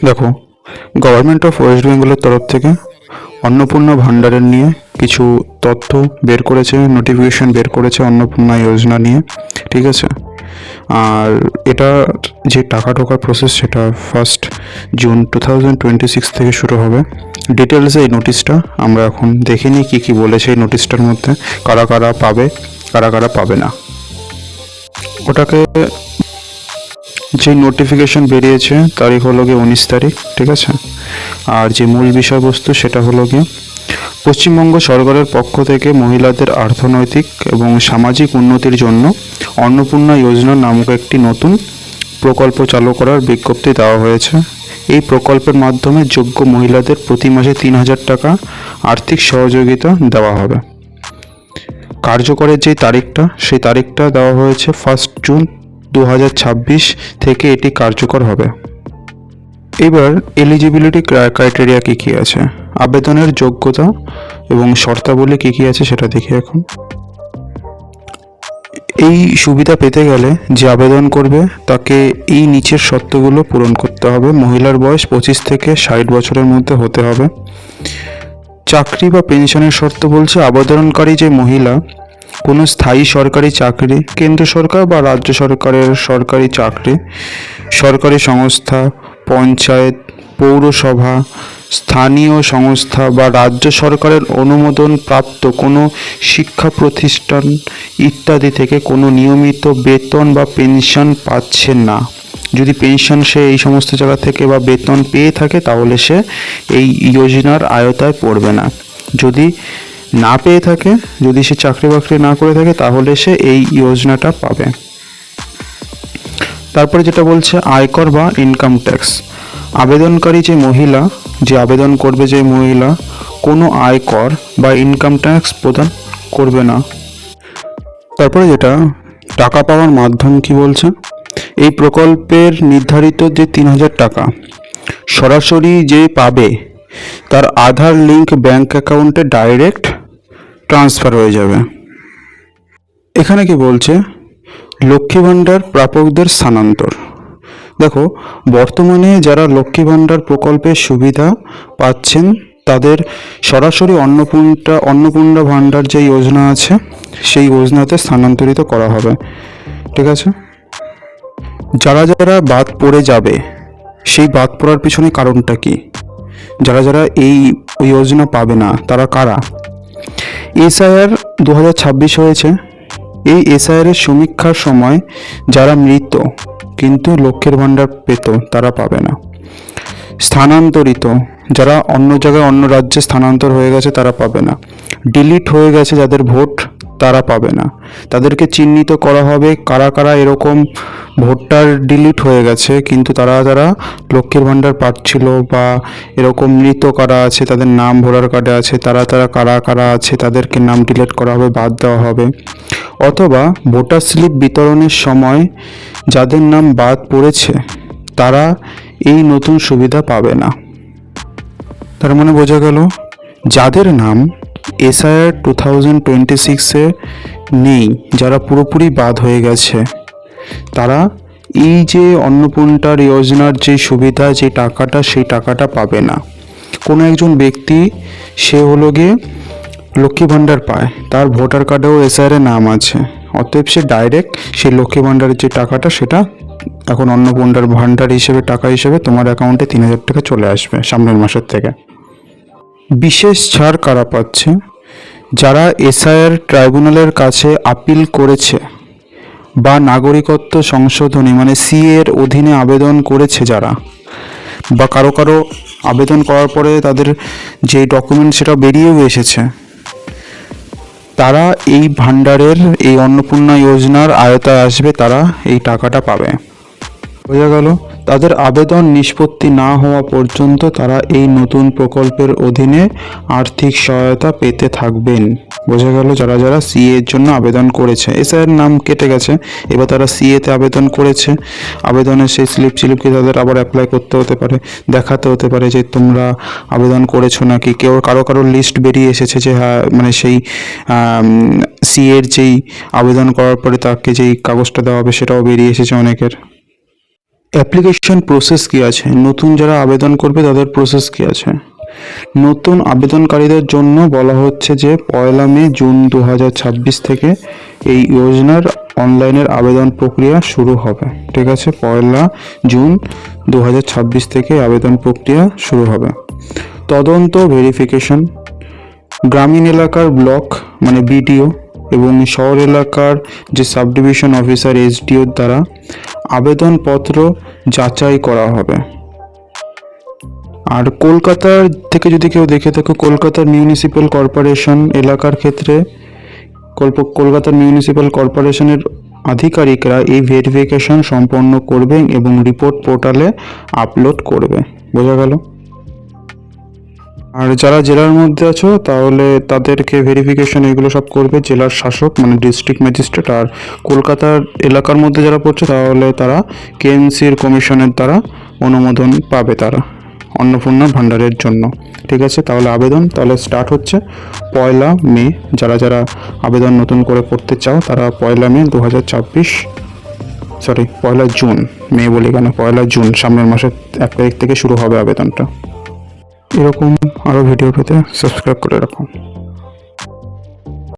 দেখো, government of West বেঙ্গলের তরফ থেকে অন্নপূর্ণা ভাণ্ডারের নিয়ে কিছু তথ্য বের করেছে, নোটিফিকেশন বের করেছে অন্নপূর্ণা যোজনা নিয়ে। ঠিক আছে। আর এটা যে টাকা ঢোকার প্রসেস সেটা 1 জুন 2026 থেকে শুরু হবে। ডিটেলসে এই নোটিশটা আমরা এখন দেখে নিই কী কী বলেছে এই নোটিশটার মধ্যে, কারা কারা পাবে, কারা কারা পাবে না। ওটাকে যে নোটিফিকেশন বেরিয়েছে তারিখ হলো গিয়ে 19 তারিখ। ঠিক আছে। আর যে মূল বিষয়বস্তু সেটা হলো গিয়ে পশ্চিমবঙ্গ সরকারের পক্ষ থেকে মহিলাদের অর্থনৈতিক এবং সামাজিক উন্নতির জন্য অন্নপূর্ণা যোজনা নামক একটি নতুন প্রকল্প চালু করার বিজ্ঞপ্তি দেওয়া হয়েছে। এই প্রকল্পের মাধ্যমে যোগ্য মহিলাদের প্রতি মাসে 3,000 টাকা আর্থিক সহযোগিতা দেওয়া হবে। কার্যকরের যে তারিখটা সেই তারিখটা দেওয়া হয়েছে 1 জুন 2026 থেকে এটি কার্যকর হবে। এবার এলিজিবিলিটি ক্রাইটেরিয়া কী কী আছে, আবেদনের যোগ্যতা এবং শর্তাবলী কী কী আছে সেটা দেখি এখন। এই সুবিধা পেতে গেলে যে আবেদন করবে তাকে এই নিচের শর্তগুলো পূরণ করতে হবে। মহিলার বয়স 25 থেকে 60 বছরের মধ্যে হতে হবে। চাকরি বা পেনশনের শর্ত বলছে আবেদনকারী যে মহিলা কোনো স্থায়ী সরকারি চাকরি, কেন্দ্র সরকার বা রাজ্য সরকারের সরকারি চাকরি, সরকারি সংস্থা, পঞ্চায়েত, পৌরসভা, স্থানীয় সংস্থা বা রাজ্য সরকারের অনুমোদন প্রাপ্ত কোনো শিক্ষা প্রতিষ্ঠান ইত্যাদি থেকে কোনো নিয়মিত বেতন বা পেনশন পাচ্ছে না। যদি পেনশন সে এই সমস্ত জায়গা থেকে বা বেতন পেয়ে থাকে তাহলে সে এই যোজনার আওতায় পড়বে না। যদি না পেয়ে থাকে, যদি সে চাকরি বাকরি না করে থাকে তাহলে সে এই যোজনাটা পাবে। তারপরে যেটা বলছে আয়কর বা ইনকাম ট্যাক্স, আবেদনকারী যে মহিলা, যে আবেদন করবে যে মহিলা কোনো আয়কর বা ইনকাম ট্যাক্স প্রদান করবে না। তারপরে যেটা টাকা পাওয়ার মাধ্যম কি বলছে, এই প্রকল্পের নির্ধারিত যে 3,000 টাকা সরাসরি যে পাবে তার আধার লিঙ্ক ব্যাংক অ্যাকাউন্টে ডাইরেক্ট ট্রান্সফার হয়ে যাবে। এখানে কি বলছে, লক্ষ্মী ভাণ্ডার প্রাপকদের স্থানান্তর। দেখো, বর্তমানে যারা লক্ষ্মী ভাণ্ডার প্রকল্পের সুবিধা পাচ্ছেন তাদের সরাসরি অন্নপূর্ণা ভাণ্ডার যে যোজনা আছে সেই যোজনাতে স্থানান্তরিত করা হবে। ঠিক আছে। যারা যারা বাদ পড়ে যাবে সেই বাদ পড়ার পিছনে কারণটা কি, যারা যারা এই যোজনা পাবে না তারা কারা? এসআইআর 2026 হয়েছে। এই এসআইআরের সমীক্ষার সময় যারা মৃত কিন্তু লক্ষ্মীর ভাণ্ডার পেত তারা পাবে না। স্থানান্তরিত, যারা অন্য জায়গায় অন্য রাজ্যে স্থানান্তর হয়ে গেছে তারা পাবে না। ডিলিট হয়ে গেছে যাদের ভোট তারা পাবে না। তাদেরকে চিহ্নিত করা হবে কারা কারা এরকম ভোটার ডিলিট হয়ে গেছে কিন্তু তারা যারা লক্ষ্মীর ভাণ্ডার পাচ্ছিল বা এরকম মৃত কারা আছে তাদের নাম ভোটার কার্ডে আছে, তারা কারা কারা আছে তাদেরকে নাম ডিলিট করা হবে, বাদ দেওয়া হবে। অথবা ভোটার স্লিপ বিতরণের সময় যাদের নাম বাদ পড়েছে তারা এই নতুন সুবিধা পাবে না। তার মানে বোঝা গেল যাদের নাম এসআইআর 2026-এ নেই, যারা পুরোপুরি বাদ হয়ে গেছে তারা এই যে অন্নপূর্ণা যোজনার যে সুবিধা, যে টাকাটা, সেই টাকাটা পাবে না। কোনো একজন ব্যক্তি সে হলো গিয়ে লক্ষ্মী ভাণ্ডার পায়, তার ভোটার কার্ডেও এসআইআর নাম আছে, অতএব সে ডাইরেক্ট সেই লক্ষ্মী ভাণ্ডারের যে টাকাটা সেটা এখন অন্নপূর্ণার ভাণ্ডার হিসেবে টাকা হিসেবে তোমার অ্যাকাউন্টে 3,000 টাকা চলে আসবে সামনের মাসের থেকে। বিশেষ ছাড় কারা পাচ্ছে, যারা এসআইআর ট্রাইব্যুনালের কাছে আপিল করেছে বা নাগরিকত্ব সংশোধনী মানে সিএ এর অধীনে আবেদন করেছে যারা, বা কারো কারো আবেদন করার পরে তাদের যে ডকুমেন্ট সেটা বেরিয়েও এসেছে, তারা এই ভাণ্ডারের এই অন্নপূর্ণা যোজনার আওতায় আসবে, তারা এই টাকাটা পাবে। বোঝা গেল, তাদের আবেদন নিষ্পত্তি না হওয়া পর্যন্ত তারা এই নতুন প্রকল্পের অধীনে আর্থিক সহায়তা পেতে থাকবেন। বোঝা গেল, যারা যারা সিএ এর জন্য আবেদন করেছে, এসআইআর নাম কেটে গেছে, এবার তারা সিএতে আবেদন করেছে, আবেদনের সেই স্লিপকে তাদের আবার অ্যাপ্লাই করতে হতে পারে, দেখাতে হতে পারে যে তোমরা আবেদন করেছো নাকি। কেউ কারো লিস্ট বেরিয়ে এসেছে যে হ্যাঁ মানে সেই সিএ এর যেই আবেদন করার পরে তাকে যেই কাগজটা দেওয়া হবে সেটাও বেরিয়ে এসেছে অনেকের। অ্যাপ্লিকেশন প্রসেস কী আছে, নতুন যারা আবেদন করবে তাদের প্রসেস কী আছে। নতুন আবেদনকারীদের জন্য বলা হচ্ছে যে 1 জুন 2026 থেকে এই যোজনার অনলাইনের আবেদন প্রক্রিয়া শুরু হবে। ঠিক আছে, 1 জুন 2026 থেকে আবেদন প্রক্রিয়া শুরু হবে। তদন্ত ভেরিফিকেশন, গ্রামীণ এলাকার ব্লক মানে বিডিও এবং শহর এলাকার যে সাব ডিভিশন অফিসার এসডিওর দ্বারা আবেদনপত্র যাচাই করা হবে। আর কলকাতার থেকে যদি কেউ দেখে থাকো, কলকাতার মিউনিসিপ্যাল কর্পোরেশন এলাকার ক্ষেত্রে কলকাতার মিউনিসিপ্যাল কর্পোরেশনের আধিকারিকরা এই ভেরিফিকেশন সম্পন্ন করবে এবং রিপোর্ট পোর্টালে আপলোড করবে। বোঝা গেল? আর যারা জেলার মধ্যে আছো তাহলে তাদেরকে ভেরিফিকেশন এগুলো সব করবে জেলার শাসক মানে ডিস্ট্রিক্ট ম্যাজিস্ট্রেট। আর কলকাতার এলাকার মধ্যে যারা পড়ছে তাহলে তারা কেএমসির কমিশনের দ্বারা অনুমোদন পাবে তারা অন্নপূর্ণা ভাণ্ডারের জন্য। ঠিক আছে, তাহলে আবেদন তাহলে স্টার্ট হচ্ছে 1 মে। যারা যারা আবেদন নতুন করে করতে চাও তারা 1 মে 2026 1 জুন, মে বলি কেন, 1 জুন সামনের মাসের 1 তারিখ থেকে শুরু হবে আবেদনটা। এরকম আরও ভিডিও পেতে সাবস্ক্রাইব করে রাখো।